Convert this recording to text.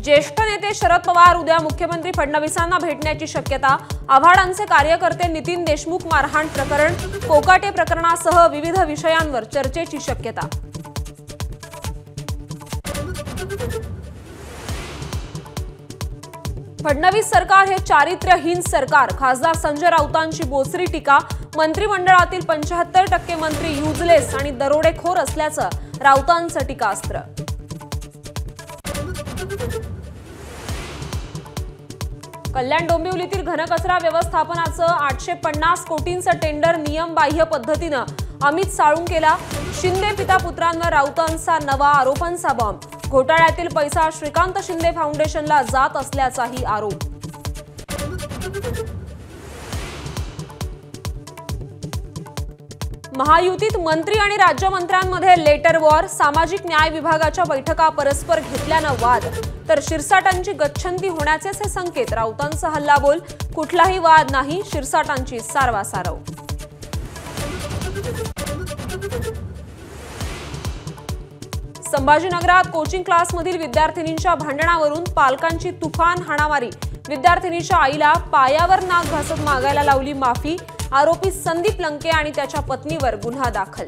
ज्येष्ठ नेते शरद पवार उद्या मुख्यमंत्री फडणवीसांना भेटण्याची शक्यता। आव्हाडांचे कार्यकर्ते नितीन देशमुख मारहाण प्रकरण, कोकाटे प्रकरणासह विविध विषयांवर चर्चेची शक्यता। फडणवीस सरकार हे चारित्र्यहीन सरकार, खासदार संजय राऊतांची बोचरी टीका। मंत्रिमंडळातील 75% मंत्री युजलेस आणि दरोडेखोर असल्याचं राऊतांचं टीकास्त्र। कल्याण डोंबिवलीतील घनकचरा व्यवस्थापनाचं 850 कोटींचं टेंडर नियमबाह्य पद्धतीनं अमित साळुंकेला। शिंदे पिता पुत्रांवर राऊतांचा नवा आरोपांचा बॉम्ब। घोटाळ्यातील पैसा श्रीकांत शिंदे फाउंडेशनला जात असल्याचाही आरोप। महायुतीत मंत्री आणि राज्यमंत्र्यांमध्ये लेटर वॉर। सामाजिक न्याय विभागाच्या बैठका परस्पर घेतल्यानं वाद, तर शिरसाटांची गच्छंती होण्याचेच हे संकेत। राऊतांचा हल्लाबोल, कुठलाही वाद नाही, शिरसाटांची सारवासारव। संभाजीनगरात कोचिंग क्लासमधील विद्यार्थिनींच्या भांडणावरून पालकांची तुफान हाणामारी। विद्यार्थिनीच्या आईला पायावर नाक घासत मागायला लावली माफी। आरोपी संदीप लंके आणि त्याच्या पत्नीवर गुन्हा दाखल।